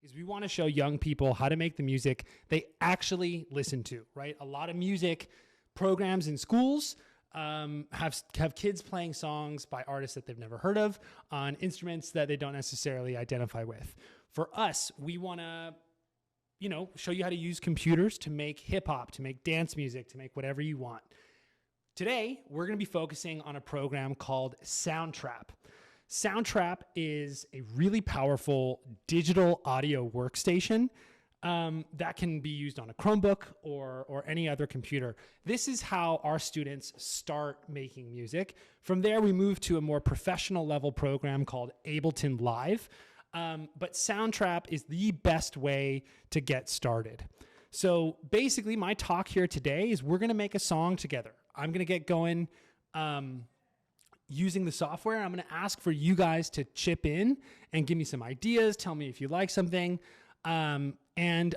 is we want to show young people how to make the music they actually listen to, right? A lot of music programs in schools have kids playing songs by artists that they've never heard of on instruments that they don't necessarily identify with. For us, we want to, show you how to use computers to make hip hop, to make dance music, to make whatever you want. Today, we're going to be focusing on a program called Soundtrap. Soundtrap is a really powerful digital audio workstation that can be used on a Chromebook or any other computer. This is how our students start making music. From there, we move to a more professional level program called Ableton Live. But Soundtrap is the best way to get started. So basically, my talk here today is we're going to make a song together. I'm going to get going using the software. I'm going to ask for you guys to chip in and give me some ideas. Tell me if you like something. And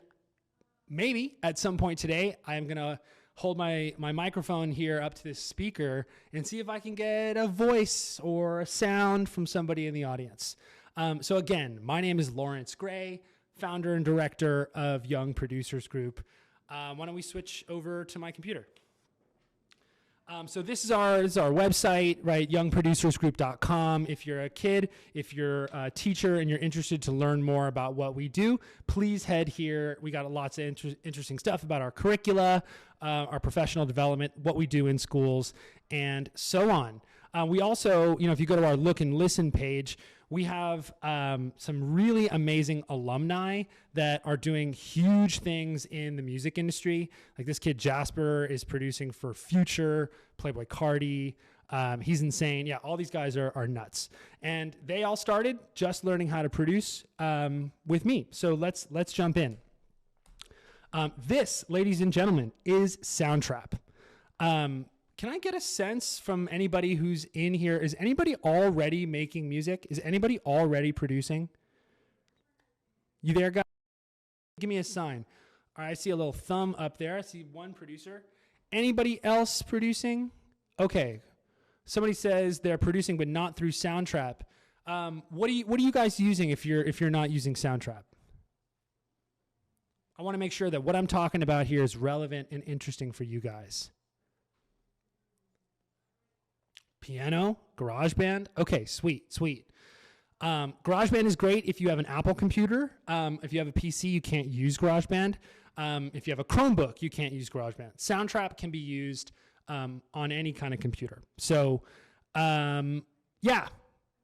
maybe at some point today, I'm going to hold my microphone here up to this speaker and see if I can get a voice or a sound from somebody in the audience. So again, my name is Lawrence Gray, founder and director of Young Producers Group. Why don't we switch over to my computer? So this is our website, right? youngproducersgroup.com. If you're a kid, if you're a teacher and you're interested to learn more about what we do, please head here. We got lots of interesting stuff about our curricula, our professional development, what we do in schools, and so on. We also, if you go to our look and listen page, we have some really amazing alumni that are doing huge things in the music industry. Like this kid Jasper is producing for Future, Playboy Cardi. He's insane. Yeah, all these guys are nuts. And they all started just learning how to produce with me. So let's jump in. This, ladies and gentlemen, is Soundtrap. Can I get a sense from anybody who's in here? Is anybody already making music? Is anybody already producing? You there, guys? Give me a sign. All right, I see a little thumb up there. I see one producer. Anybody else producing? Okay. Somebody says they're producing, but not through Soundtrap. What are you guys using if you're not using Soundtrap? I want to make sure that what I'm talking about here is relevant and interesting for you guys. Piano, GarageBand. Okay, sweet. GarageBand is great if you have an Apple computer. If you have a PC, you can't use GarageBand. If you have a Chromebook, you can't use GarageBand. Soundtrap can be used on any kind of computer. So, yeah,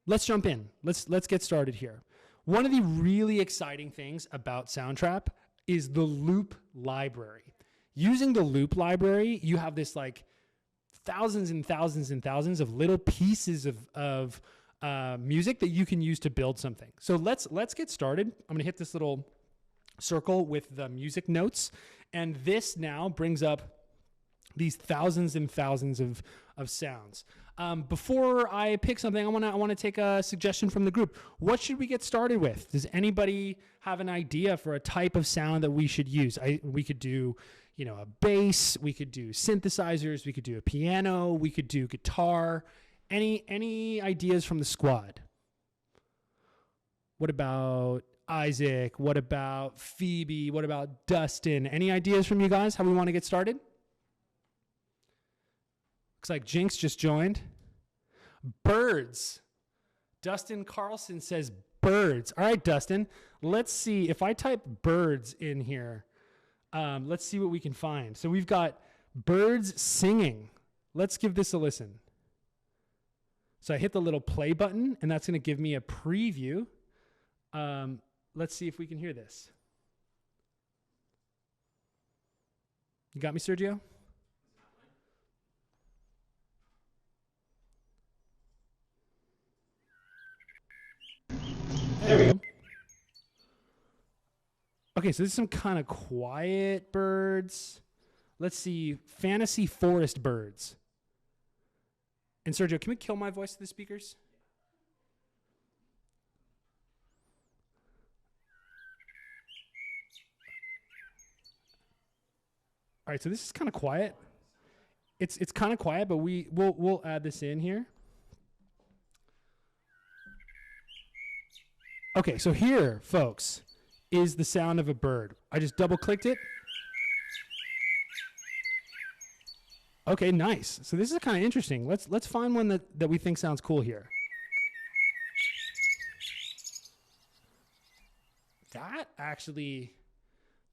let's jump in. Let's get started here. One of the really exciting things about Soundtrap is the loop library. Using the loop library, you have this like thousands and thousands and thousands of little pieces of music that you can use to build something. So let's get started. I'm gonna hit this little circle with the music notes, and this now brings up these thousands and thousands of sounds. Before I pick something, I want to take a suggestion from the group. What should we get started with? Does anybody have an idea for a type of sound that we should use? We could do a bass, we could do synthesizers, we could do a piano, we could do guitar. Any ideas from the squad? What about Isaac? What about Phoebe? What about Dustin? Any ideas from you guys how we want to get started? Looks like Jinx just joined. Birds. Dustin Carlson says birds. All right, Dustin, let's see. If I type birds in here, let's see what we can find. So we've got birds singing. Let's give this a listen. So I hit the little play button, and that's going to give me a preview. Let's see if we can hear this. You got me, Sergio? There we go. Okay, so this is some kind of quiet birds. Let's see, fantasy forest birds. And Sergio, can we kill my voice to the speakers? All right, so this is kind of quiet. It's kind of quiet, but we'll add this in here. Okay, so here, folks, is the sound of a bird. I just double clicked it. Okay, nice. So this is kind of interesting. Let's find one that we think sounds cool here. That actually,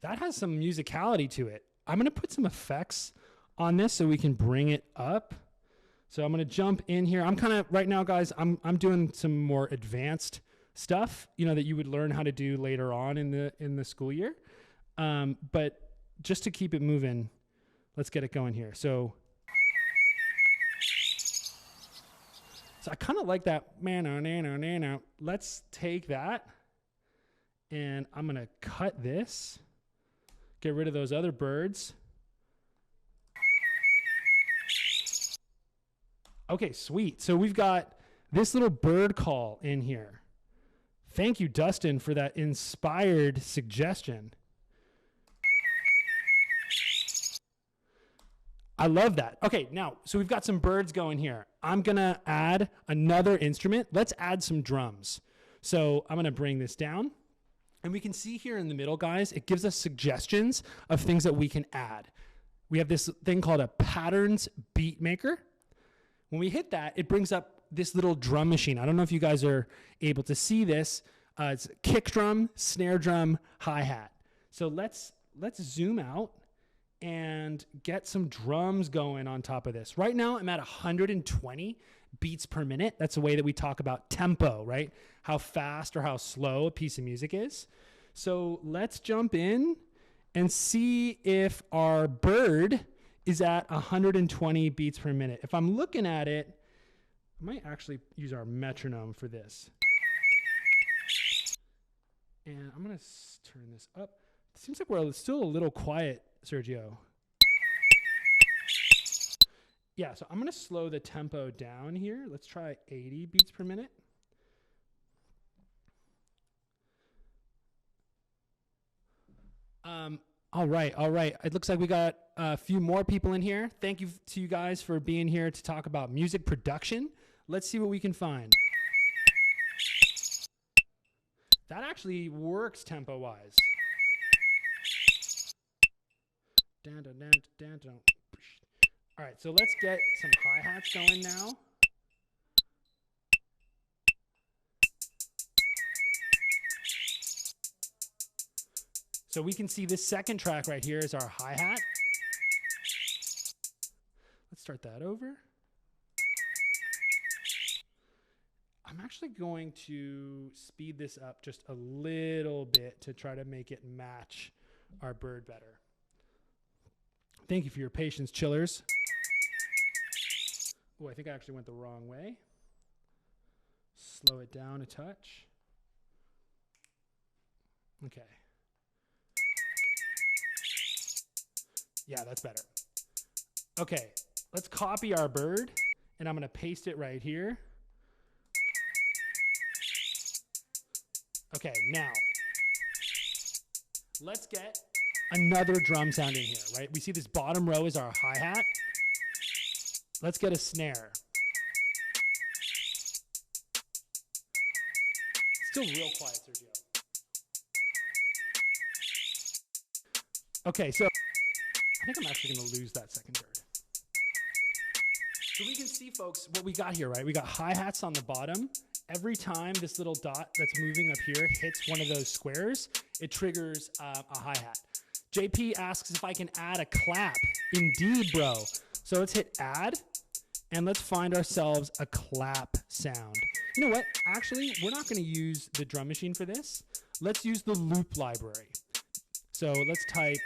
that has some musicality to it. I'm going to put some effects on this so we can bring it up. So I'm going to jump in here. I'm kind of, right now, guys, I'm doing some more advanced stuff, you know, that you would learn how to do later on in the school year. But just to keep it moving, let's get it going here. So I kind of like that. Let's take that, and I'm going to cut this, get rid of those other birds. Okay, sweet. So we've got this little bird call in here. Thank you, Dustin, for that inspired suggestion. I love that. Okay, now, so we've got some birds going here. I'm going to add another instrument. Let's add some drums. So I'm going to bring this down. And we can see here in the middle, guys, it gives us suggestions of things that we can add. We have this thing called a patterns beat maker. When we hit that, it brings up this little drum machine. I don't know if you guys are able to see this. It's kick drum, snare drum, hi-hat. So let's zoom out and get some drums going on top of this. Right now, I'm at 120 beats per minute. That's a way that we talk about tempo, right? How fast or how slow a piece of music is. So let's jump in and see if our bird is at 120 beats per minute. If I'm looking at it, I might actually use our metronome for this. And I'm going to turn this up. It seems like we're still a little quiet, Sergio. Yeah, so I'm going to slow the tempo down here. Let's try 80 beats per minute. All right. It looks like we got a few more people in here. Thank you to you guys for being here to talk about music production. Let's see what we can find. That actually works tempo-wise. All right, so let's get some hi-hats going now. So we can see this second track right here is our hi-hat. Let's start that over. I'm actually going to speed this up just a little bit to try to make it match our bird better. Thank you for your patience, chillers. Oh, I think I actually went the wrong way. Slow it down a touch. Okay. Yeah, that's better. Okay, let's copy our bird, and I'm going to paste it right here. Okay, now, let's get another drum sound in here, right? We see this bottom row is our hi-hat. Let's get a snare. Still real quiet, Sergio. Okay, so I think I'm actually going to lose that second bird. So we can see, folks, what we got here, right? We got hi-hats on the bottom. Every time this little dot that's moving up here hits one of those squares, it triggers a hi-hat. JP asks if I can add a clap. Indeed, bro. So let's hit add, and let's find ourselves a clap sound. You know what? Actually, we're not going to use the drum machine for this. Let's use the loop library. So let's type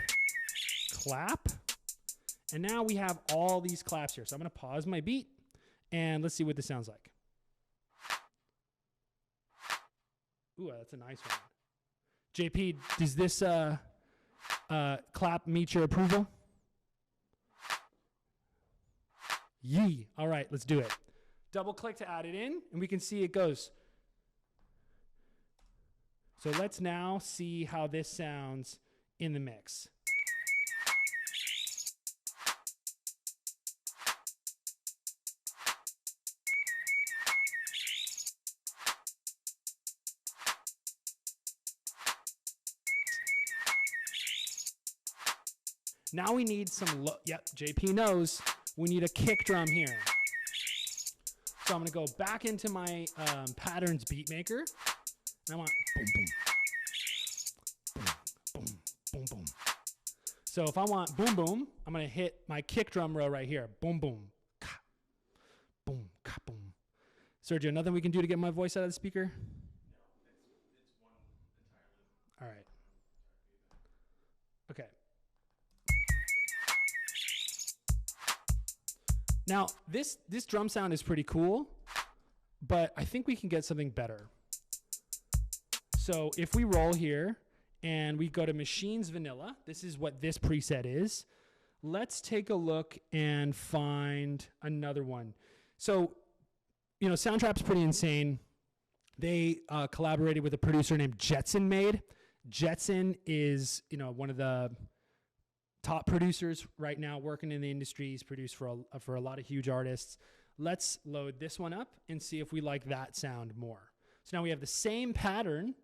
clap, and now we have all these claps here. So I'm going to pause my beat, and let's see what this sounds like. Ooh, that's a nice one. JP, does this clap meet your approval? Yee. All right, let's do it. Double click to add it in, and we can see it goes. So let's now see how this sounds in the mix. Now we need some, yep, JP knows. We need a kick drum here. So I'm going to go back into my patterns beat maker. And I want boom, boom, boom, boom, boom, boom. So if I want boom, boom, I'm going to hit my kick drum row right here. Boom, boom, ka, boom, ka, boom. Sergio, nothing we can do to get my voice out of the speaker? No, it's one entirely. All right. Okay. Now, this drum sound is pretty cool, but I think we can get something better. So if we roll here and we go to Machines Vanilla, this is what this preset is. Let's take a look and find another one. So, you know, Soundtrap's pretty insane. They collaborated with a producer named Jetson Made. Jetson is, you know, one of the top producers right now working in the industry. He's produced for a lot of huge artists. Let's load this one up and see if we like that sound more. So now we have the same pattern.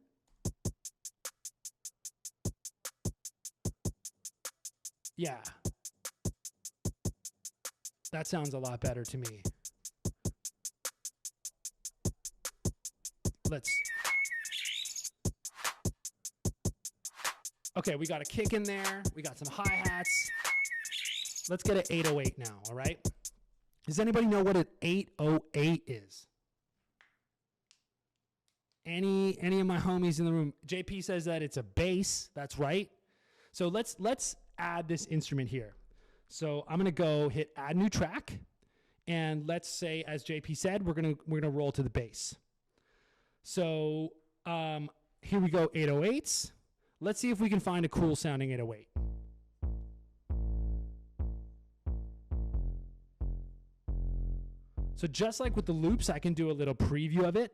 Yeah. That sounds a lot better to me. Okay, we got a kick in there. We got some hi-hats. Let's get an 808 now, all right? Does anybody know what an 808 is? Any of my homies in the room? JP says that it's a bass. That's right. So let's add this instrument here. So I'm gonna go hit add new track, and let's say, as JP said, we're gonna roll to the bass. So here we go, 808s. Let's see if we can find a cool sounding 808. So just like with the loops, I can do a little preview of it.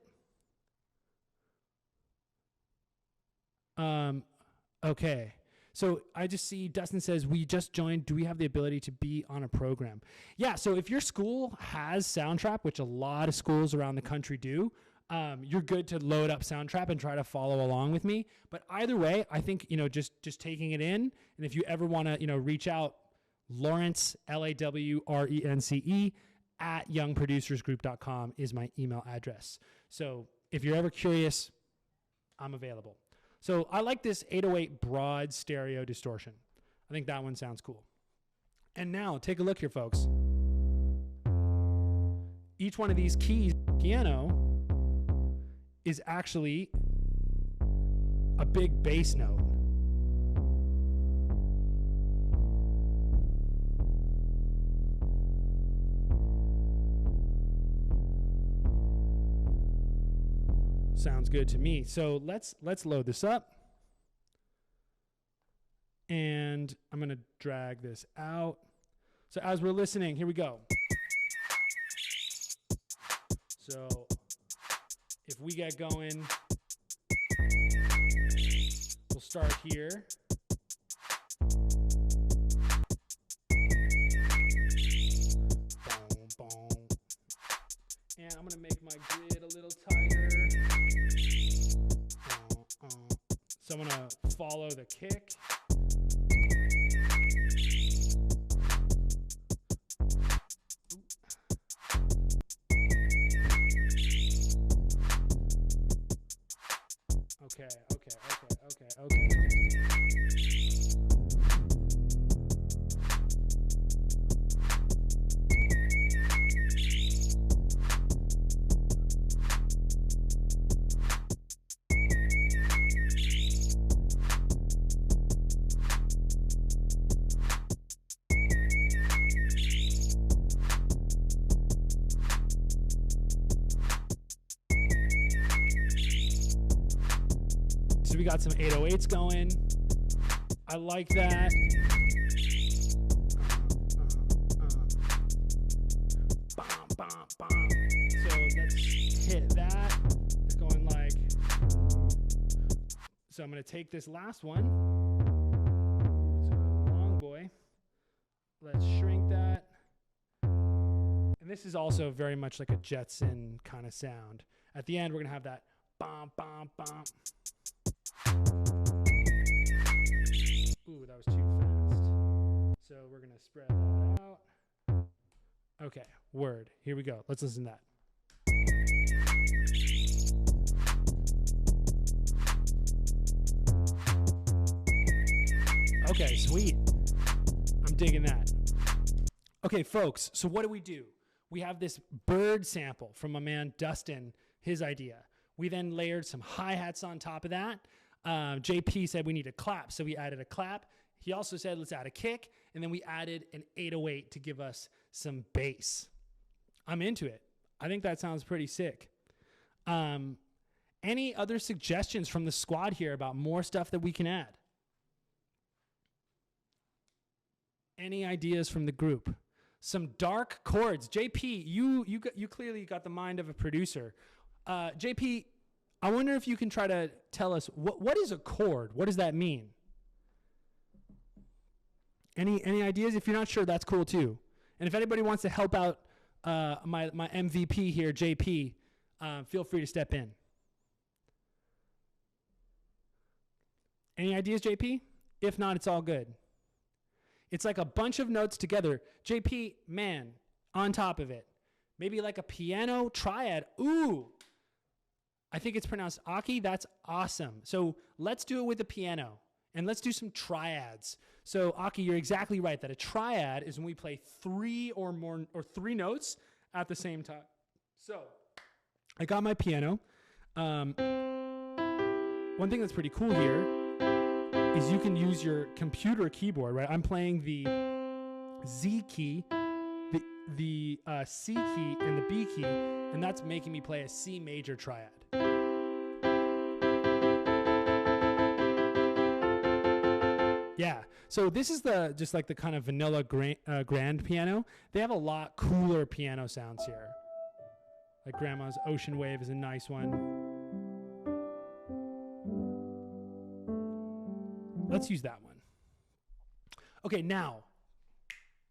Okay. So I just see Dustin says, we just joined. Do we have the ability to be on a program? Yeah. So if your school has Soundtrap, which a lot of schools around the country do, you're good to load up Soundtrap and try to follow along with me. But either way, I think, you know, just taking it in. And if you ever want to, you know, reach out, Lawrence, LAWRENCE at youngproducersgroup.com is my email address. So if you're ever curious, I'm available. So I like this 808 broad stereo distortion. I think that one sounds cool. And now take a look here, folks. Each one of these keys, piano, is actually a big bass note. Sounds good to me. So let's load this up. And I'm going to drag this out. So as we're listening, here we go. So if we get going, we'll start here. Boom, boom. And I'm going to make my grid a little tighter. So I'm going to follow the kick. Okay. So we got some 808s going. I like that. So let's hit that. It's going like. So I'm going to take this last one. It's a long boy. Let's shrink that. And this is also very much like a Jetson kind of sound. At the end, we're going to have that bom, bom, bom. Ooh, that was too fast. So we're going to spread that out. Okay, word. Here we go. Let's listen to that. Okay, sweet. I'm digging that. Okay, folks, so what do? We have this bird sample from my man Dustin, his idea. We then layered some hi-hats on top of that. JP said we need a clap, so we added a clap. He also said let's add a kick, and then we added an 808 to give us some bass. I'm into it. I think that sounds pretty sick. Any other suggestions from the squad here about more stuff that we can add? Any ideas from the group? Some dark chords. JP, you clearly got the mind of a producer. JP, I wonder if you can try to tell us what is a chord? What does that mean? Any ideas? If you're not sure, that's cool too. And if anybody wants to help out my MVP here, JP, feel free to step in. Any ideas, JP? If not, it's all good. It's like a bunch of notes together. JP, man, on top of it. Maybe like a piano triad. Ooh. I think it's pronounced Aki. That's awesome. So let's do it with the piano. And let's do some triads. So Aki, you're exactly right that a triad is when we play three notes at the same time. So I got my piano. One thing that's pretty cool here is you can use your computer keyboard, right? I'm playing the Z key, the C key, and the B key, and that's making me play a C major triad. Yeah, so this is just like the kind of vanilla grand piano. They have a lot cooler piano sounds here. Like Grandma's Ocean Wave is a nice one. Let's use that one. Okay, now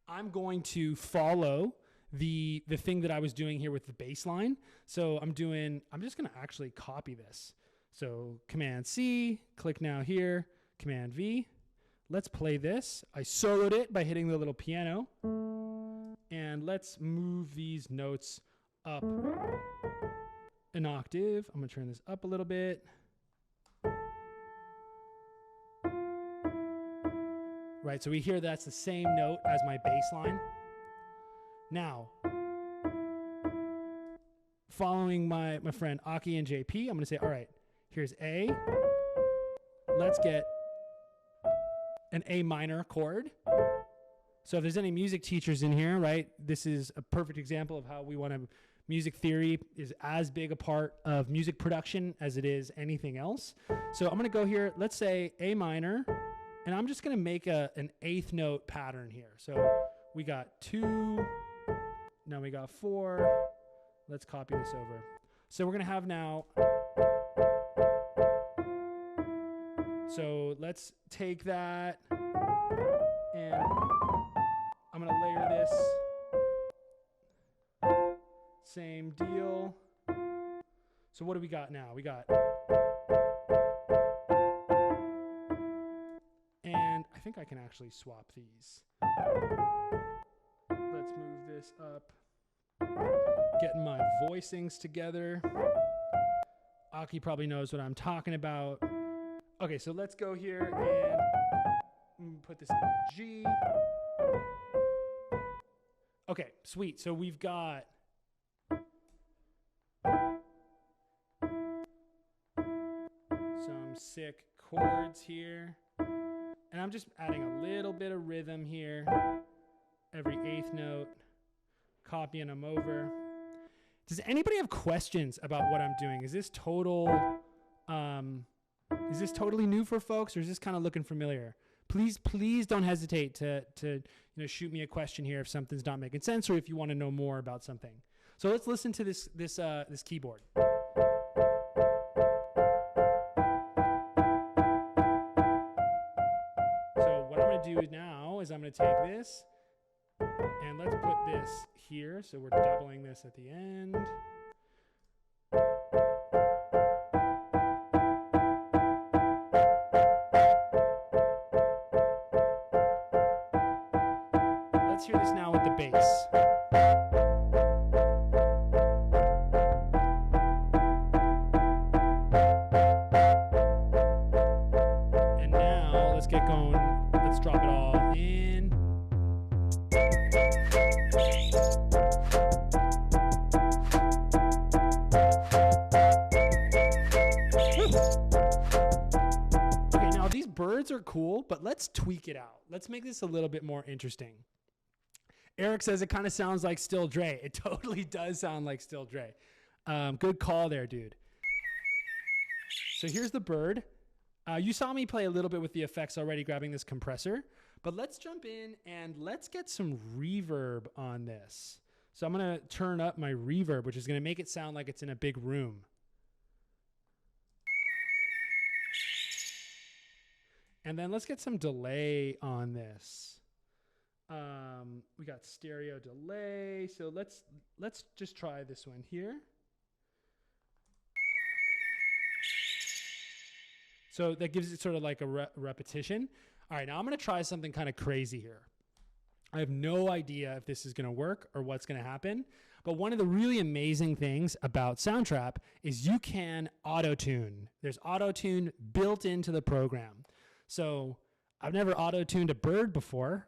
I'm going to follow the thing that I was doing here with the bass line. So I'm just going to actually copy this. So Command C, click now here, Command V. Let's play this. I soloed it by hitting the little piano. And let's move these notes up an octave. I'm going to turn this up a little bit. Right, so we hear that's the same note as my bass line. Now, following my friend Aki and JP, I'm going to say, all right, here's A. Let's get an A minor chord. So if there's any music teachers in here, right, this is a perfect example of how we want to, music theory is as big a part of music production as it is anything else. So I'm going to go here, let's say A minor. And I'm just going to make an eighth note pattern here. So we got 2, now we got 4. Let's copy this over. So we're going to have now, so let's take that and I'm going to layer this. Same deal. So what do we got now? We got, and I think I can actually swap these. Let's move this up. Getting my voicings together. Aki probably knows what I'm talking about. Okay, so let's go here and put this in G. Okay, sweet. So we've got some sick chords here. And I'm just adding a little bit of rhythm here. Every eighth note. Copying them over. Does anybody have questions about what I'm doing? Is this totally new for folks, or is this kind of looking familiar? Please don't hesitate to shoot me a question here if something's not making sense or if you want to know more about something. So let's listen to this keyboard. So what I'm going to do now is I'm going to take this and let's put this here. So we're doubling this at the end. let's hear this now with the bass. And now let's get going. Let's drop it all in. Okay, now these birds are cool, but let's tweak it out. Let's make this a little bit more interesting. Eric says it kind of sounds like Still Dre. It totally does sound like Still Dre. Good call there, dude. So here's the bird. You saw me play a little bit with the effects already, grabbing this compressor. But let's jump in and let's get some reverb on this. So I'm going to turn up my reverb, which is going to make it sound like it's in a big room. And then let's get some delay on this. We got stereo delay. So let's just try this one here. So that gives it sort of like a repetition. All right, now I'm going to try something kind of crazy here. I have no idea if this is going to work or what's going to happen. But one of the really amazing things about Soundtrap is you can auto-tune. There's auto-tune built into the program. So I've never auto-tuned a bird before.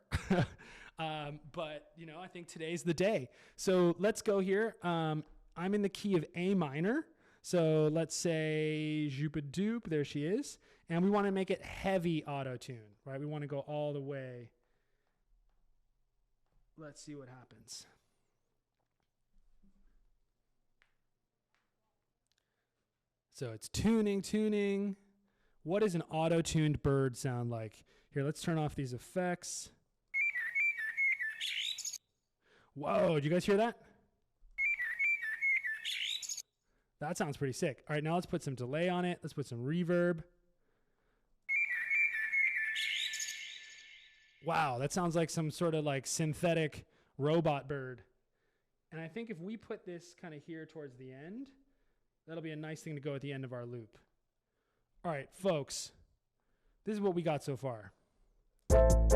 But, you know, I think today's the day. So let's go here. I'm in the key of A minor. So let's say Jupa-Doop, there she is. And we want to make it heavy auto-tune, right? We want to go all the way. Let's see what happens. So it's tuning. What does an auto-tuned bird sound like? Here, let's turn off these effects. Whoa, did you guys hear that? That sounds pretty sick. All right, now let's put some delay on it. Let's put some reverb. Wow, that sounds like some sort of like synthetic robot bird. And I think if we put this kind of here towards the end, that'll be a nice thing to go at the end of our loop. All right, folks, this is what we got so far. I'm going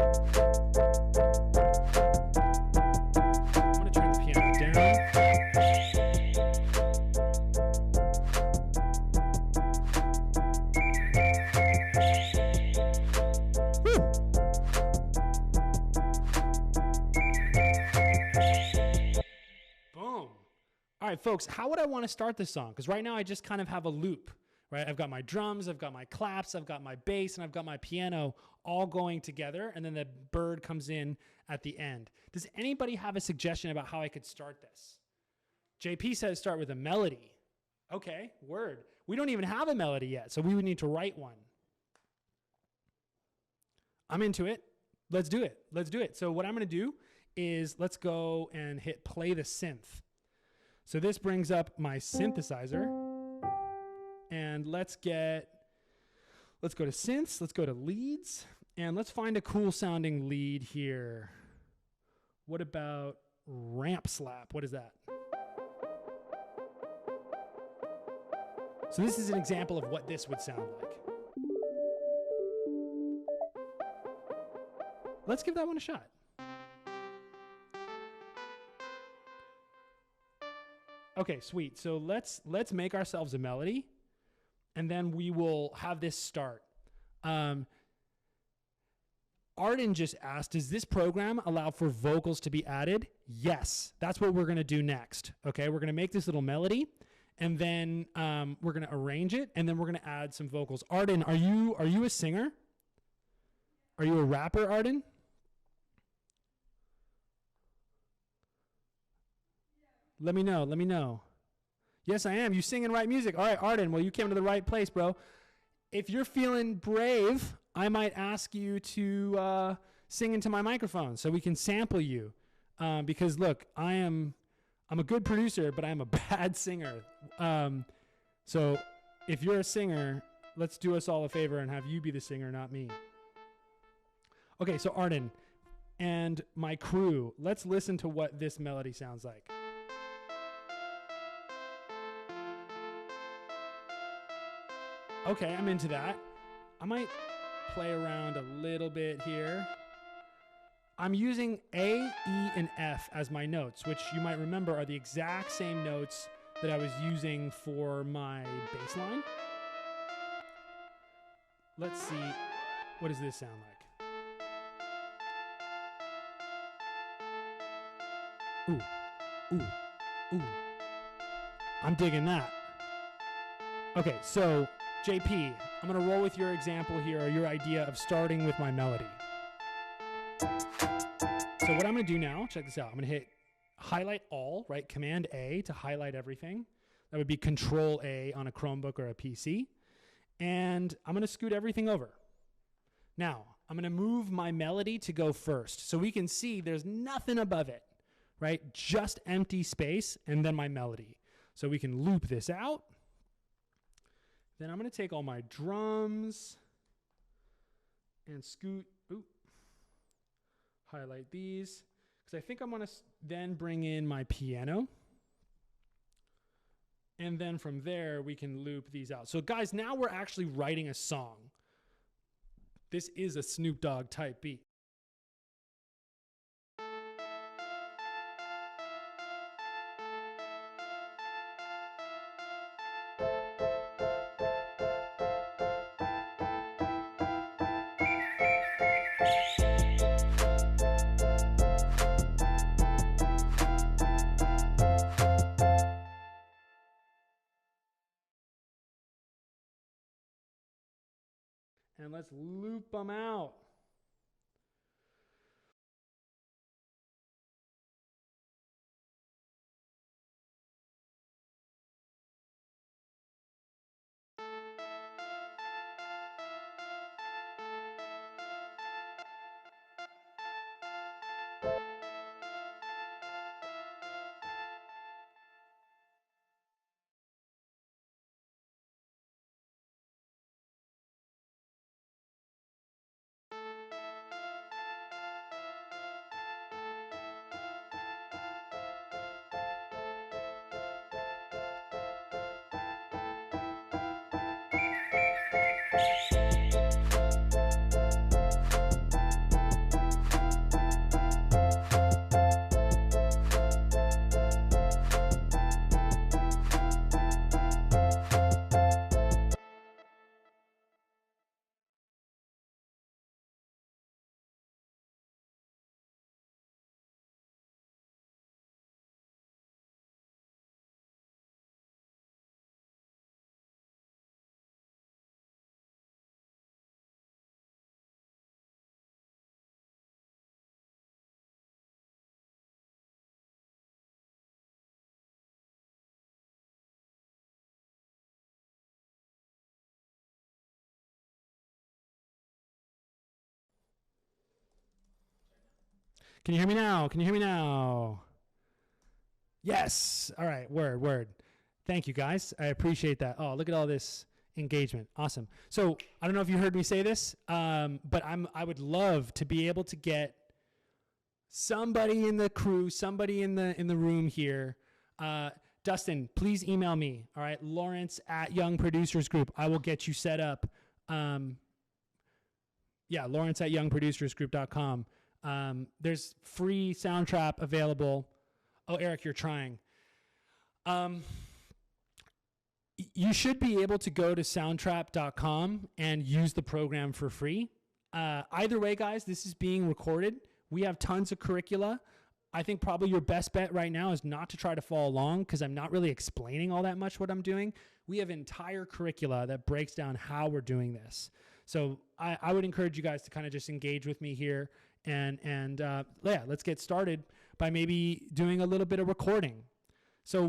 to turn the piano down. All right, folks, how would I want to start this song? Because right now I just kind of have a loop, right? I've got my drums, I've got my claps, I've got my bass, and I've got my piano all going together, and then the bird comes in at the end. Does anybody have a suggestion about how I could start this? JP says start with a melody. Okay, word. We don't even have a melody yet, so we would need to write one. I'm into it. Let's do it. So what I'm going to do is let's go and hit play the synth. So this brings up my synthesizer, and let's go to synths, let's go to leads, and let's find a cool sounding lead here. What about ramp slap? What is that? So this is an example of what this would sound like. Let's give that one a shot. Okay, sweet. So let's make ourselves a melody, and then we will have this start. Arden just asked, does this program allow for vocals to be added? Yes, that's what we're going to do next. Okay, we're going to make this little melody, and then we're going to arrange it, and then we're going to add some vocals. Arden, are you a singer? Are you a rapper, Arden? Let me know. Yes, I am. You sing and write music. All right, Arden, well, you came to the right place, bro. If you're feeling brave, I might ask you to sing into my microphone so we can sample you. Because, look, I'm a good producer, but I'm a bad singer. So if you're a singer, let's do us all a favor and have you be the singer, not me. Okay, so Arden and my crew, let's listen to what this melody sounds like. Okay, I'm into that. I might play around a little bit here. I'm using A, E, and F as my notes, which you might remember are the exact same notes that I was using for my bass line. Let's see, what does this sound like? Ooh, ooh, ooh. I'm digging that. Okay, so JP, I'm gonna roll with your example here, or your idea of starting with my melody. So what I'm gonna do now, check this out. I'm gonna hit highlight all, right? Command A to highlight everything. That would be Control A on a Chromebook or a PC. And I'm gonna scoot everything over. Now, I'm gonna move my melody to go first. So we can see there's nothing above it, right? Just empty space and then my melody. So we can loop this out. Then I'm gonna take all my drums and scoot, highlight these, because I think I'm gonna then bring in my piano. And then from there, we can loop these out. So guys, now we're actually writing a song. This is a Snoop Dogg type beat. And let's loop them out. Can you hear me now? Can you hear me now? Yes. All right. Word. Thank you, guys. I appreciate that. Oh, look at all this engagement. Awesome. So I don't know if you heard me say this, but I would love to be able to get somebody in the crew, somebody in the room here. Dustin, please email me. All right, Lawrence at Young Producers Group. I will get you set up. Lawrence at youngproducersgroup.com. There's free Soundtrap available. Oh, Eric, you're trying. You should be able to go to soundtrap.com and use the program for free. Either way, guys, this is being recorded. We have tons of curricula. I think probably your best bet right now is not to try to follow along because I'm not really explaining all that much what I'm doing. We have entire curricula that breaks down how we're doing this. So I would encourage you guys to kind of just engage with me here and let's get started by maybe doing a little bit of recording. So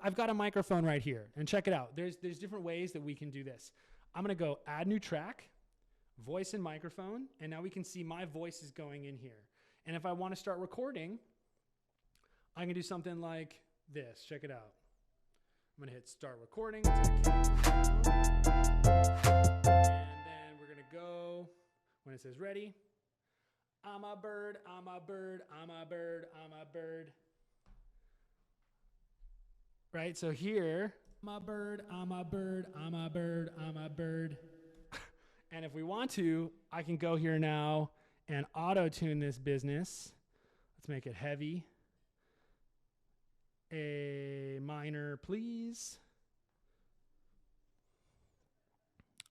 I've got a microphone right here, and check it out. There's different ways that we can do this. I'm gonna go add new track, voice and microphone, and now we can see my voice is going in here. And if I want to start recording, I can do something like this. Check it out. I'm gonna hit start recording. It's gonna count down. And then we're gonna go when it says ready. I'm a bird, I'm a bird, I'm a bird, I'm a bird. Right, so here, I'm a bird, I'm a bird, I'm a bird, I'm a bird. And if we want to, I can go here now and auto-tune this business. Let's make it heavy. A minor, please.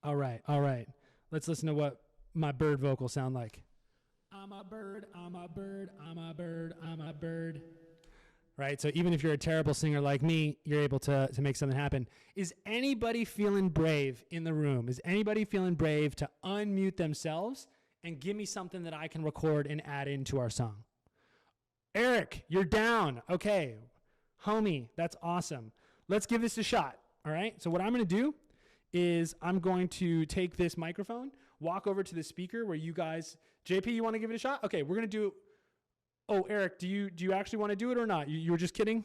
All right, all right. Let's listen to what my bird vocals sound like. I'm a bird, I'm a bird, I'm a bird, I'm a bird. Right, so even if you're a terrible singer like me, you're able to make something happen. Is anybody feeling brave in the room? Is anybody feeling brave to unmute themselves and give me something that I can record and add into our song? Eric, you're down. Okay, homie, that's awesome. Let's give this a shot, all right? So what I'm going to do is I'm going to take this microphone, walk over to the speaker where you guys, JP, you want to give it a shot? Okay, we're going to do. Oh, Eric, do you actually want to do it or not? You were just kidding?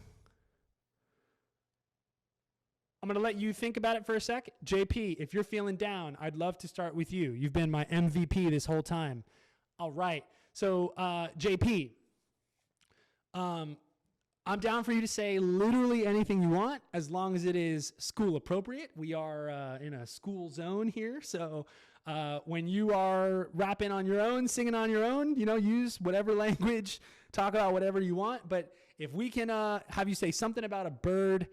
I'm going to let you think about it for a sec. JP, if you're feeling down, I'd love to start with you. You've been my MVP this whole time. All right. So, JP, I'm down for you to say literally anything you want as long as it is school appropriate. We are in a school zone here. So when you are rapping on your own, singing on your own, use whatever language, talk about whatever you want. But if we can have you say something about a bird,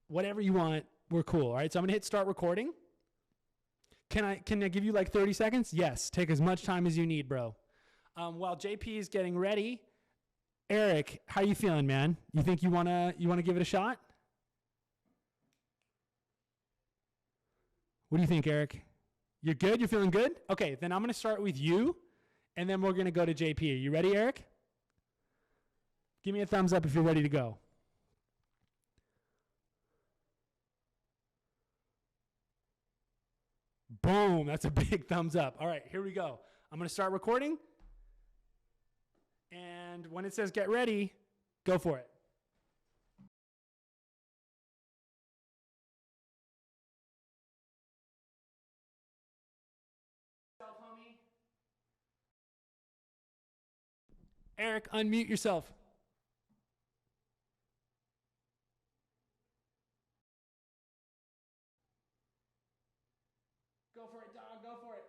whatever you want, we're cool. All right. So I'm going to hit start recording. Can I give you like 30 seconds? Yes. Take as much time as you need, bro. While JP is getting ready, Eric, how you feeling, man? You think you wanna give it a shot? What do you think, Eric? You're good? You're feeling good? Okay, then I'm gonna start with you, and then we're gonna go to JP. Are you ready, Eric? Give me a thumbs up if you're ready to go. Boom, that's a big thumbs up. All right, here we go. I'm gonna start recording. And when it says get ready, go for it. Eric, unmute yourself. Go for it, dog. Go for it.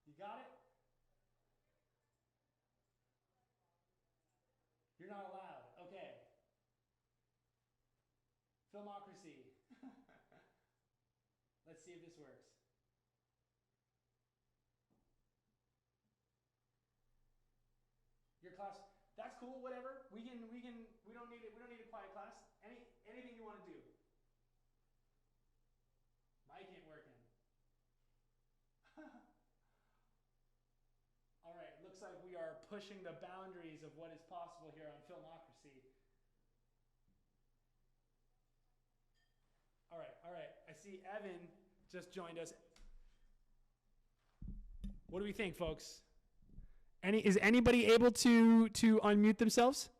You got it? You're not allowed. Okay. Filmocracy. Let's see if this works. Your class, that's cool, whatever. We don't need a quiet class. Anything you want to do. Mic ain't working. All right, looks like we are pushing the boundaries of what is possible here on Filmocracy. All right. I see Evan just joined us. What do we think, folks? Is anybody able to unmute themselves?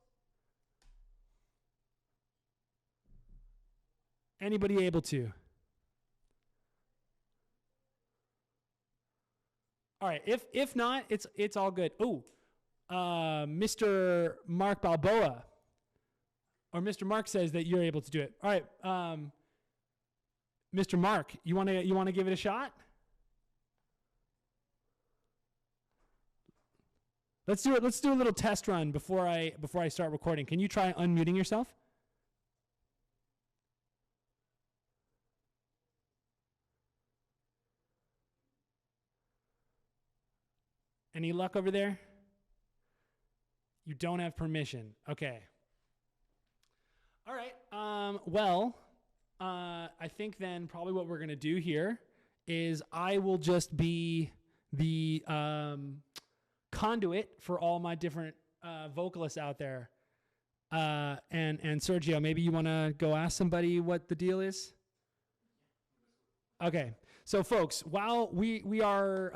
Anybody able to? All right. If not, it's all good. Oh, Mr. Mark Balboa, or Mr. Mark says that you're able to do it. All right. Mr. Mark, you want to give it a shot? Let's do it. Let's do a little test run before I start recording. Can you try unmuting yourself? Any luck over there? You don't have permission. Okay. All right. I think then probably what we're going to do here is I will just be the conduit for all my different vocalists out there. And Sergio, maybe you want to go ask somebody what the deal is? Okay. So folks, while we are,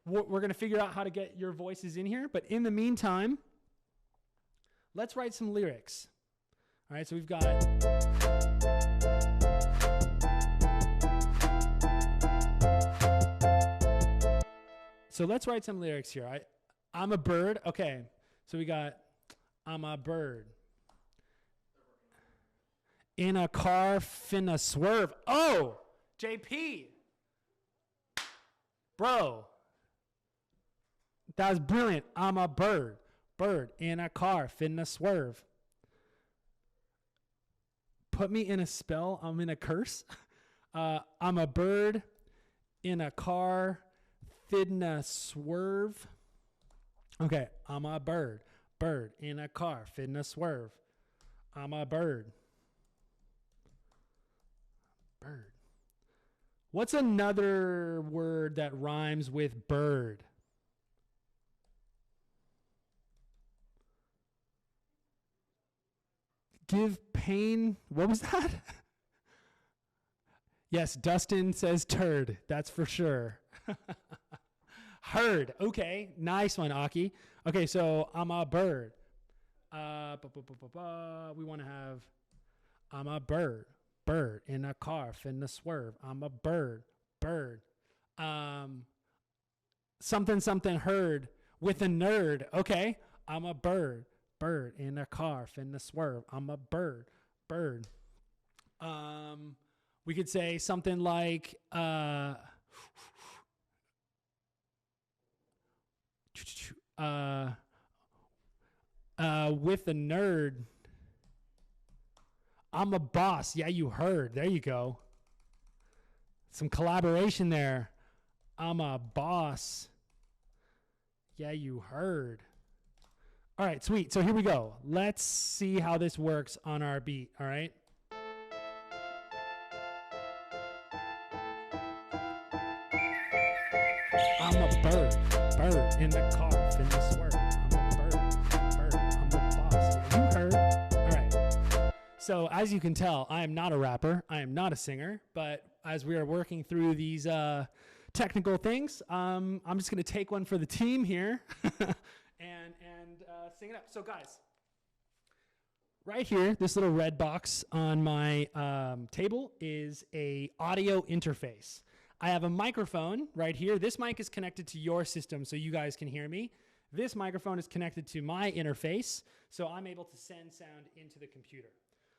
we're going to figure out how to get your voices in here. But in the meantime, let's write some lyrics. All right, so we've got... So let's write some lyrics here. I'm a bird. Okay, so we got, I'm a bird. In a car, finna swerve. Oh, JP. Bro. That was brilliant. I'm a bird. Bird in a car, finna swerve. Put me in a spell. I'm in a curse. I'm a bird in a car, finna swerve. Okay, I'm a bird. Bird in a car, finna swerve. I'm a bird. Bird. What's another word that rhymes with bird? Give pain. What was that? Yes, Dustin says turd. That's for sure. Herd. Okay, nice one, Aki. Okay, so I'm a bird. We want to have I'm a bird. Bird in a car, finna swerve. I'm a bird. Bird. Something heard with a nerd. Okay, I'm a bird. Bird in a car, finna swerve. I'm a bird. Bird. We could say something like with a nerd. I'm a boss. Yeah, you heard. There you go. Some collaboration there. I'm a boss. Yeah, you heard. All right, sweet. So here we go. Let's see how this works on our beat. All right. I'm a bird. Bird in the car. Finna swerve. I'm a bird. Bird. I'm a boss. Yeah, you heard. All right. So as you can tell, I am not a rapper. I am not a singer. But as we are working through these technical things, I'm just going to take one for the team here and sing it up. So guys, right here, this little red box on my table is a audio interface. I have a microphone right here. This mic is connected to your system so you guys can hear me. This microphone is connected to my interface, so I'm able to send sound into the computer.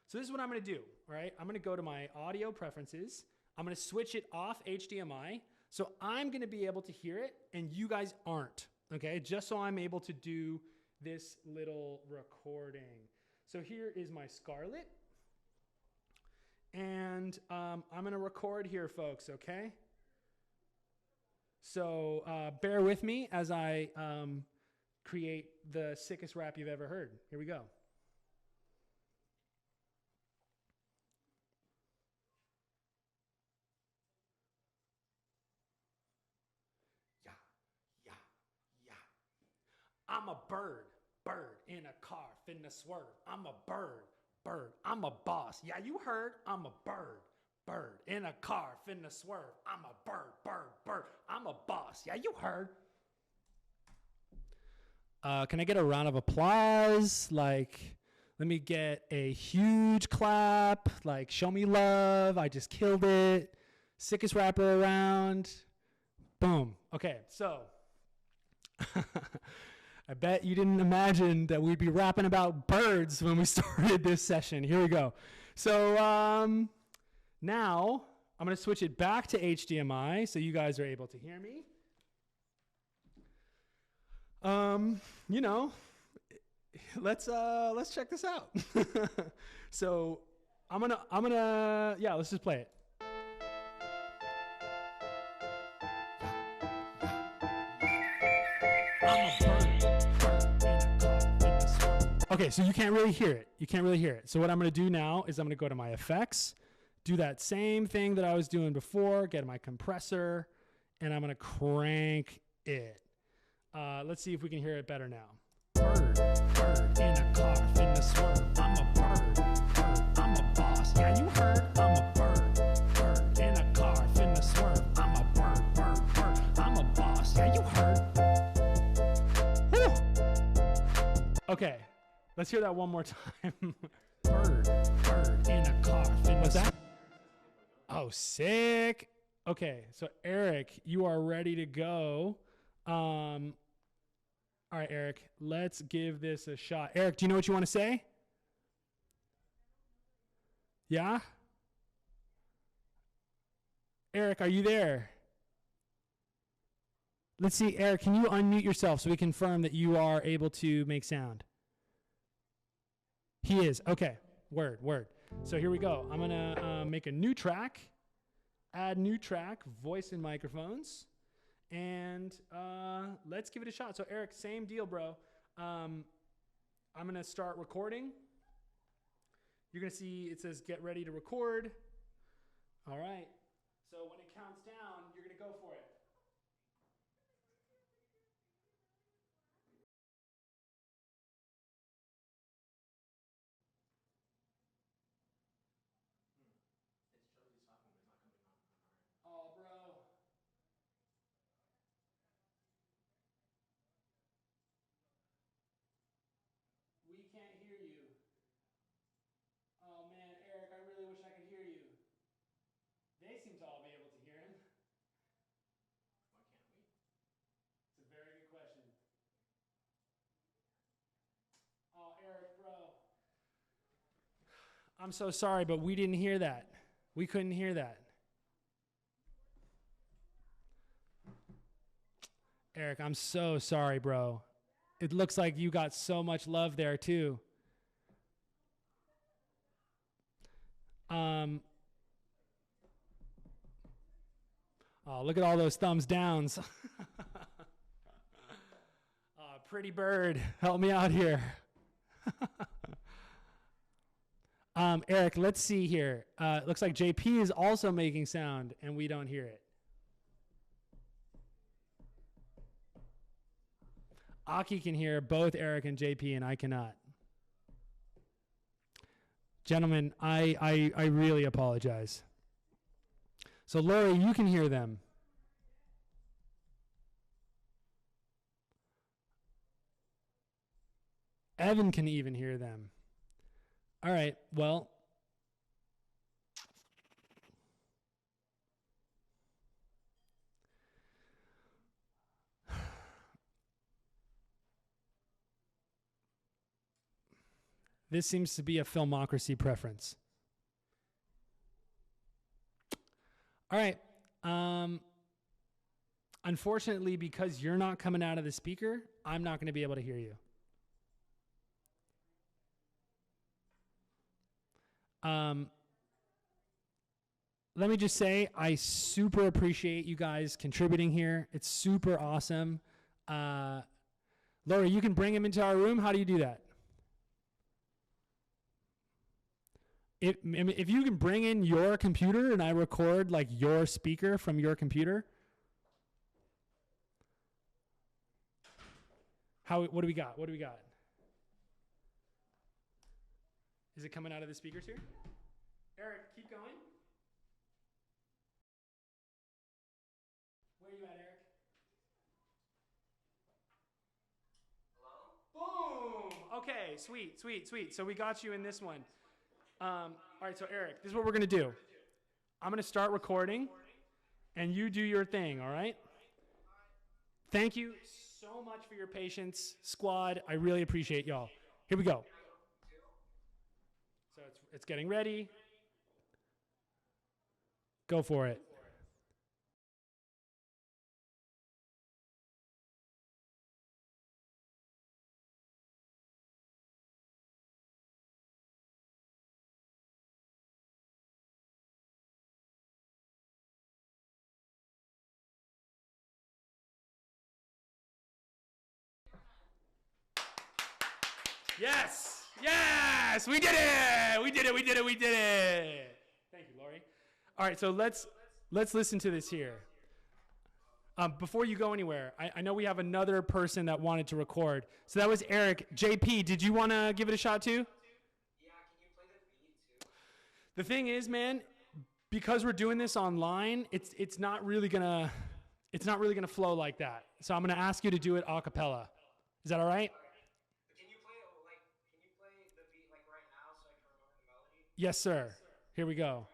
So this is what I'm going to do, all right? I'm going to go to my audio preferences. I'm going to switch it off HDMI, so I'm going to be able to hear it, and you guys aren't, okay? Just so I'm able to do this little recording. So here is my Scarlett, and I'm going to record here, folks, okay? So bear with me as I create the sickest rap you've ever heard. Here we go. Yeah, yeah, yeah. I'm a bird, bird in a car, finna swerve. I'm a bird, bird. I'm a boss. Yeah, you heard. I'm a bird. Bird in a car, finna swerve. I'm a bird, bird, bird. I'm a boss. Yeah, you heard. Can I get a round of applause? Like, let me get a huge clap. Like, show me love. I just killed it. Sickest rapper around. Boom. Okay, so I bet you didn't imagine that we'd be rapping about birds when we started this session. Here we go. So, now, I'm going to switch it back to HDMI so you guys are able to hear me. You know, let's check this out. So, yeah, let's just play it. Okay, so you can't really hear it. You can't really hear it. So what I'm going to do now is I'm going to go to my effects, do that same thing that I was doing before, get my compressor, and I'm going to crank it. Let's see if we can hear it better now. Bird, bird in a car, finna swerve. I'm a bird, bird, I'm a boss. Yeah, you heard. I'm a bird, bird in a car, finna swerve. I'm a bird, bird, bird. I'm a boss. Yeah, you heard. Woo! Okay, let's hear that one more time. Bird, bird in a car, finna. What's that? Oh, sick. Okay, so Eric, you are ready to go. All All right, Eric, let's give this a shot. Eric, do you know what you want to say? Yeah? Eric, are you there? Let's see, Eric, can you unmute yourself so we confirm that you are able to make sound? He is. Okay. Word. So here we go. I'm going to make a new track, add new track, voice and microphones, and let's give it a shot. So, Eric, same deal, bro. I'm going to start recording. You're going to see it says get ready to record. All right. So when it counts down, you're going to go for it. Oh, bro. We can't hear you. Oh, man, Eric, I really wish I could hear you. They seem to all be able to hear him. Why can't we? It's a very good question. Oh, Eric, bro. I'm so sorry, but we didn't hear that. We couldn't hear that. Eric, I'm so sorry, bro. It looks like you got so much love there, too. Oh, look at all those thumbs downs. Pretty bird, help me out here. Eric, let's see here. Looks like JP is also making sound, and we don't hear it. Aki can hear both Eric and JP, and I cannot. Gentlemen, I really apologize. So, Lori, you can hear them. Evan can even hear them. All right, well. This seems to be a Filmocracy preference. All right. Unfortunately, because you're not coming out of the speaker, I'm not going to be able to hear you. Let me just say, I super appreciate you guys contributing here. It's super awesome. Lori, you can bring him into our room. How do you do that? If you can bring in your computer and I record like your speaker from your computer. What do we got? What do we got? Is it coming out of the speakers here? Eric, keep going. Where are you at, Eric? Hello? Boom! Okay, sweet. So we got you in this one. All right, so Eric, this is what we're going to do. I'm going to start recording, and you do your thing, all right? Thank you so much for your patience, squad. I really appreciate y'all. Here we go. So it's getting ready. Go for it. Yes, we did it. Thank you, Lori. All right, so let's listen to this here. Before you go anywhere, I know we have another person that wanted to record. So that was Eric. JP, did you want to give it a shot too? Yeah, can you play the beat too? The thing is, man, because we're doing this online, it's not really gonna flow like that. So I'm gonna ask you to do it a cappella. Is that all right? Yes, sir. Here we go.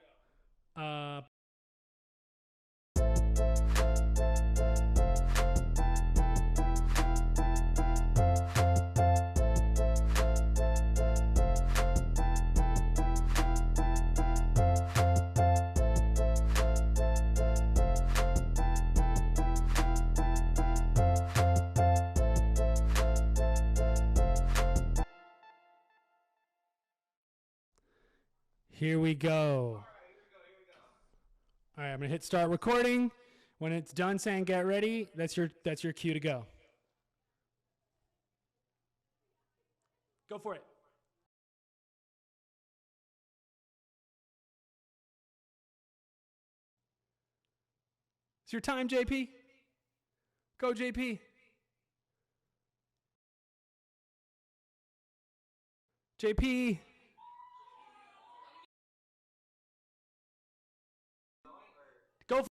Here we go. All right, I'm gonna hit start recording. When it's done saying get ready, that's your cue to go. Go for it. It's your time, JP. Go, JP. JP. Go.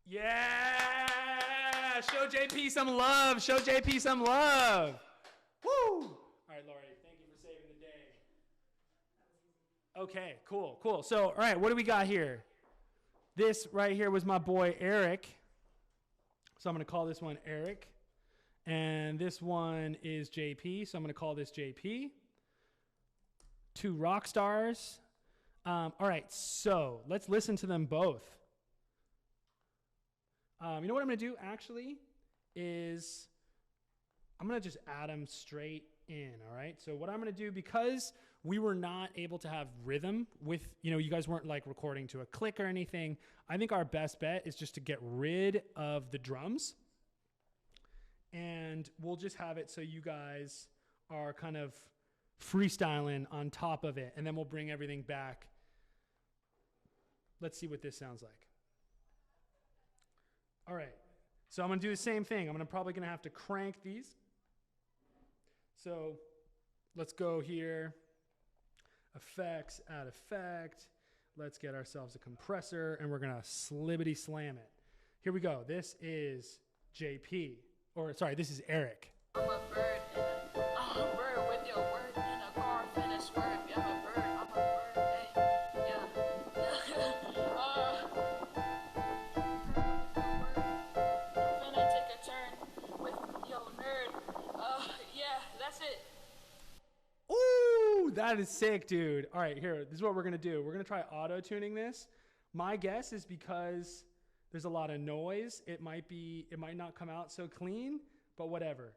Yeah! Show JP some love. Show JP some love. Woo! All right, Lori, thank you for saving the day. Okay, cool. So, all right, what do we got here? This right here was my boy Eric. So I'm going to call this one Eric. And this one is JP. So I'm going to call this JP. Two rock stars. All right, so let's listen to them both. You know what I'm going to do actually is I'm going to just add them straight in, all right? So what I'm going to do, because we were not able to have rhythm with, you guys weren't like recording to a click or anything, I think our best bet is just to get rid of the drums. And we'll just have it so you guys are kind of freestyling on top of it, and then we'll bring everything back. Let's see what this sounds like. All right, so I'm going to do the same thing. I'm probably going to have to crank these. So let's go here. Effects, add effect. Let's get ourselves a compressor, and we're going to slibbity slam it. Here we go. This is JP. Or, sorry, this is Eric. I'm a bird with your word in a car finish word. I'm a bird, hey, finna take a turn with your nerd. That's it. Ooh, that is sick, dude. All right, here, this is what we're going to do. We're going to try auto-tuning this. My guess is because there's a lot of noise, it might not come out so clean, but whatever.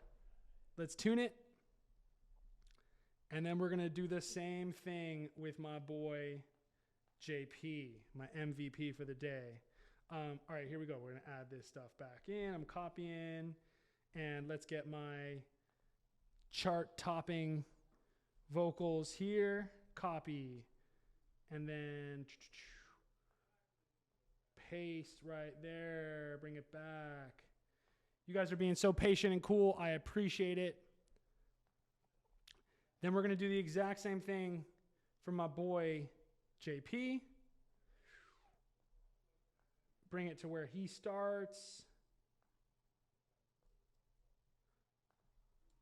Let's tune it. And then we're going to do the same thing with my boy JP, my MVP for the day. All right, here we go. We're going to add this stuff back in. I'm copying, and let's get my chart topping vocals here. Copy, and then paste right there. Bring it back. You guys are being so patient and cool. I appreciate it. Then we're going to do the exact same thing for my boy JP. Bring it to where he starts.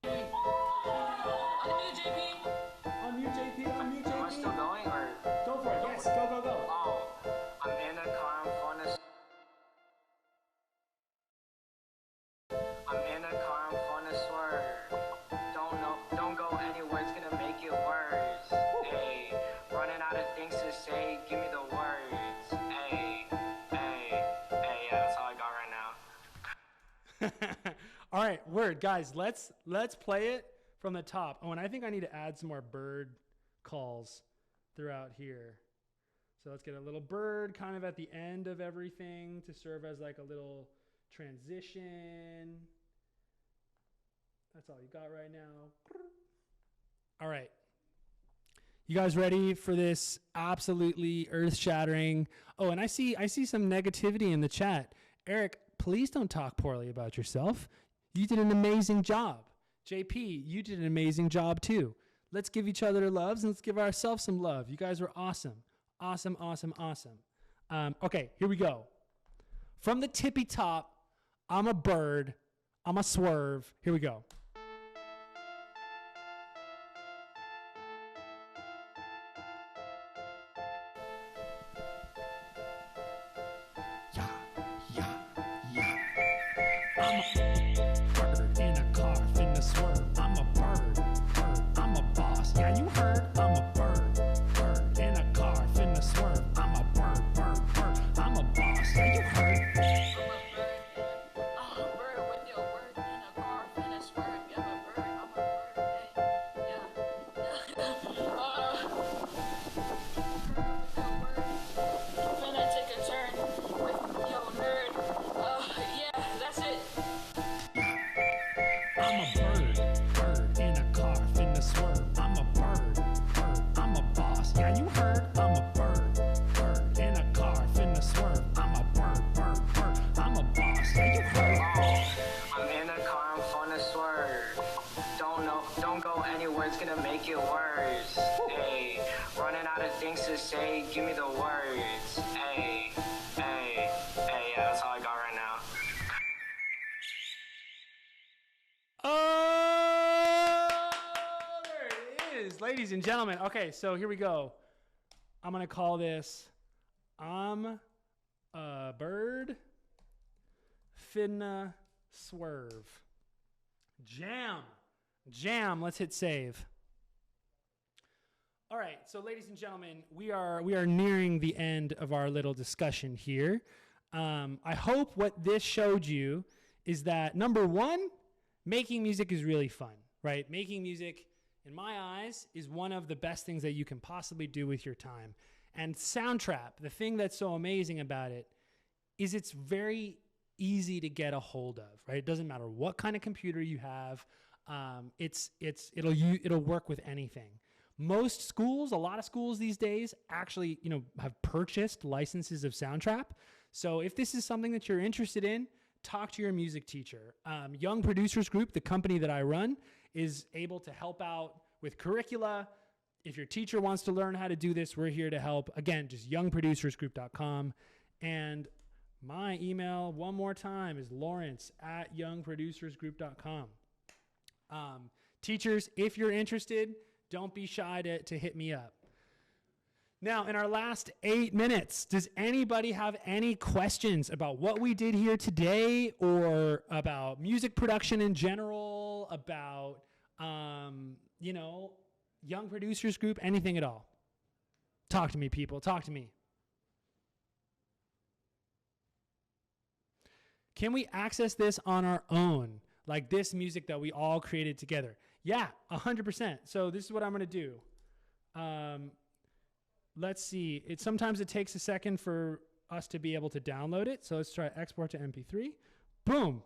Unmute JP. Unmute JP. Unmute JP. Am I still going or? Go for it. Yes. Go. Oh, I'm in a car. I'm gonna swerve. Don't go anywhere. It's gonna make it worse. Hey, running out of things to say. Give me the words. Hey. Yeah, that's all I got right now. All right, word, guys. Let's play it from the top. Oh, and I think I need to add some more bird calls throughout here. So let's get a little bird kind of at the end of everything to serve as like a little transition. That's all you got right now. All right. You guys ready for this absolutely earth-shattering? Oh, and I see some negativity in the chat. Eric, please don't talk poorly about yourself. You did an amazing job. JP, you did an amazing job too. Let's give each other loves and let's give ourselves some love. You guys were awesome. Awesome. Okay, here we go. From the tippy top, I'm a bird. I'm a swerve. Here we go. I'm a bird in a car, finna swerve. I'm a bird. I'm a boss. Yeah, you heard. I'm a bird in I'm a bird in a car, finna swerve. I'm a bird, I'm a boss. Yeah, you heard. I'm a bird in a car, finna swerve. I'm a bird, I'm a boss. Yeah, you heard. I'm in a car, I'm finna swerve. Don't go anywhere, it's gonna make it worse. Hey, running out of things to say, give me the words. Hey, yeah, that's all I got right now. Oh, there it is, ladies and gentlemen. Okay, so here we go. I'm gonna call this I'm a bird finna swerve. Jam. Let's hit save. All right, so ladies and gentlemen, we are nearing the end of our little discussion here. I hope what this showed you is that, number one, making music is really fun, right? Making music, in my eyes, is one of the best things that you can possibly do with your time. And Soundtrap, the thing that's so amazing about it is it's very easy to get a hold of, right? It doesn't matter what kind of computer you have. It'll work with anything. Most schools, a lot of schools these days actually, have purchased licenses of Soundtrap. So if this is something that you're interested in, talk to your music teacher. Young Producers Group, the company that I run, is able to help out with curricula. If your teacher wants to learn how to do this, we're here to help. Again, just youngproducersgroup.com. And my email, one more time, is lawrence@youngproducersgroup.com. Teachers, if you're interested, don't be shy to hit me up. Now, in our last 8 minutes, does anybody have any questions about what we did here today, or about music production in general, about, Young Producers Group, anything at all? Talk to me, people. Talk to me. Can we access this on our own? Like this music that we all created together? Yeah, 100%. So this is what I'm going to do. Let's see. Sometimes it takes a second for us to be able to download it. So let's try export to MP3. Boom.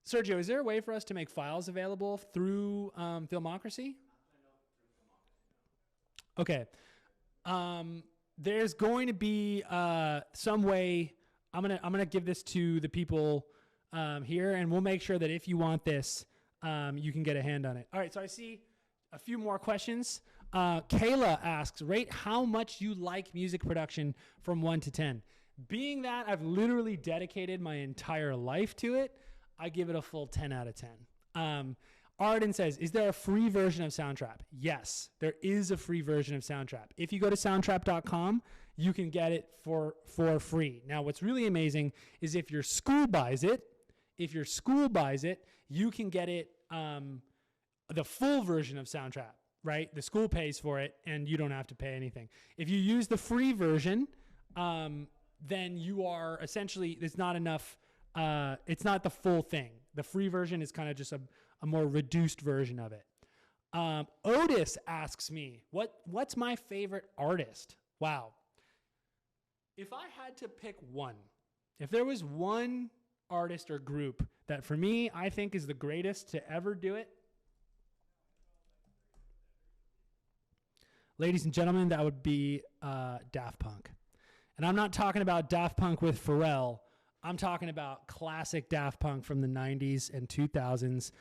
Sergio, is there a way for us to make files available through Filmocracy? Okay. There's going to be some way. I'm gonna give this to the people here, and we'll make sure that if you want this, you can get a hand on it. All right. So I see a few more questions. Kayla asks, rate how much you like music production from 1 to 10. Being that I've literally dedicated my entire life to it, I give it a full 10 out of 10. Arden says, is there a free version of Soundtrap? Yes, there is a free version of Soundtrap. If you go to soundtrap.com, you can get it for free. Now, what's really amazing is if your school buys it, you can get it, the full version of Soundtrap, right? The school pays for it and you don't have to pay anything. If you use the free version, then you are essentially, it's not enough. It's not the full thing. The free version is kind of just a more reduced version of it. Otis asks me, what's my favorite artist? Wow. If I had to pick one, if there was one artist or group that for me, I think is the greatest to ever do it, ladies and gentlemen, that would be Daft Punk. And I'm not talking about Daft Punk with Pharrell. I'm talking about classic Daft Punk from the 90s and 2000s.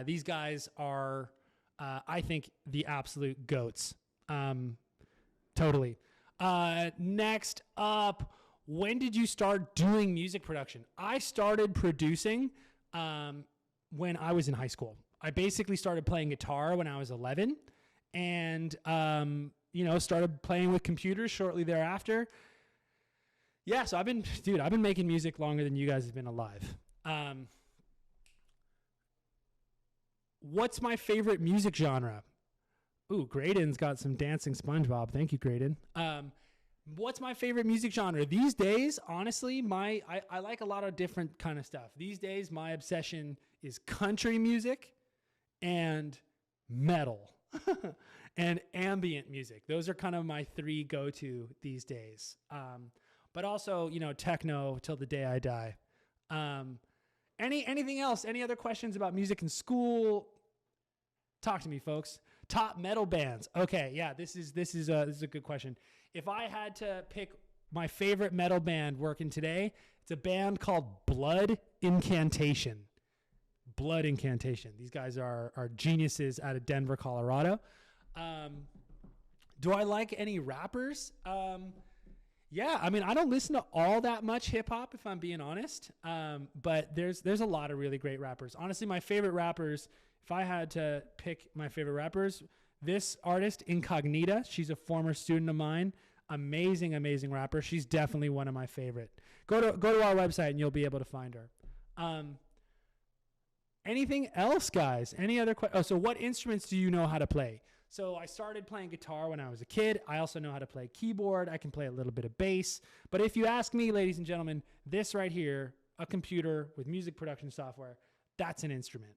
These guys are, I think, the absolute GOATs. Totally. Next up, when did you start doing music production? I started producing when I was in high school. I basically started playing guitar when I was 11 and, started playing with computers shortly thereafter. Yeah, so I've been making music longer than you guys have been alive. What's my favorite music genre? Ooh, Graydon's got some dancing SpongeBob. Thank you, Graydon. What's my favorite music genre? These days, honestly, I like a lot of different kind of stuff. These days, my obsession is country music and metal and ambient music. Those are kind of my three go-to these days. But also, techno till the day I die. Anything else? Any other questions about music in school? Talk to me, folks. Top metal bands. Okay, yeah, this is a good question. If I had to pick my favorite metal band working today, it's a band called Blood Incantation. Blood Incantation. These guys are geniuses out of Denver, Colorado. Do I like any rappers? Yeah, I mean, I don't listen to all that much hip hop, if I'm being honest. But there's a lot of really great rappers. Honestly, my favorite rappers, if I had to pick my favorite rappers, this artist, Incognita, she's a former student of mine. Amazing, amazing rapper. She's definitely one of my favorite. Go to our website and you'll be able to find her. Anything else, guys? Any other questions? So what instruments do you know how to play? So I started playing guitar when I was a kid. I also know how to play keyboard. I can play a little bit of bass. But if you ask me, ladies and gentlemen, this right here, a computer with music production software, that's an instrument.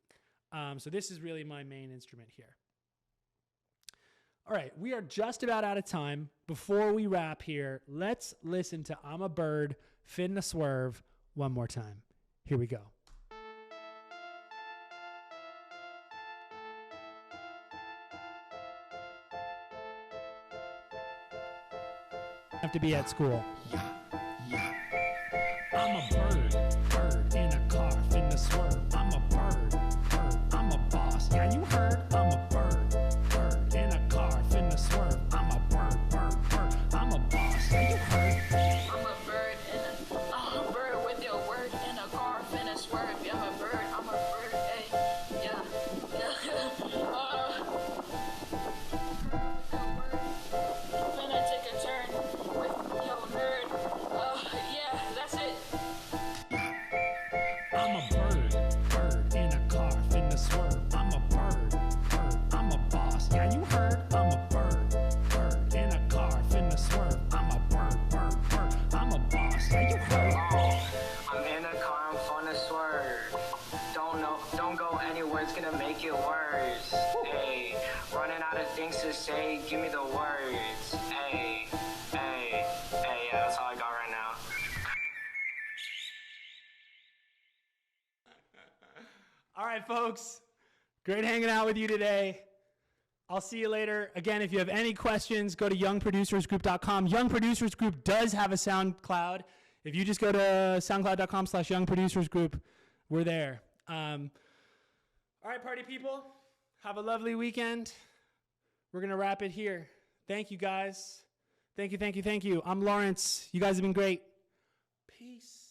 So this is really my main instrument here. All right, we are just about out of time. Before we wrap here, let's listen to I'm a Bird, Finna Swerve one more time. Here we go. Have to be at school. Yeah. I'm a bird in a car, finna swerve. I'm a bird, I'm a boss. Yeah, you heard. I'm a bird in a car, finna swerve. I'm a bird, I'm a boss. Yeah, you heard. I'm a bird with your word in a car, finna swerve. Yeah, I'm a bird, hey, yeah. Finna take a turn with your nerd. Yeah, that's it. I'm a bird in a car, finna swerve. I'm a bird, I'm a boss. Yeah, you heard. I'm a bird in a car, finna swerve. I'm a bird, I'm a boss. Yeah, you heard. I'm in a car, I'm finna swerve. Don't go anywhere, it's gonna make it worse. Hey, running out of things to say, give me the words. Hey, yeah, that's all I got right now. All right, folks. Great hanging out with you today. I'll see you later. Again, if you have any questions, go to youngproducersgroup.com. Young Producers Group does have a SoundCloud. If you just go to soundcloud.com/youngproducersgroup, we're there. All right, party people. Have a lovely weekend. We're going to wrap it here. Thank you, guys. Thank you. I'm Lawrence. You guys have been great. Peace.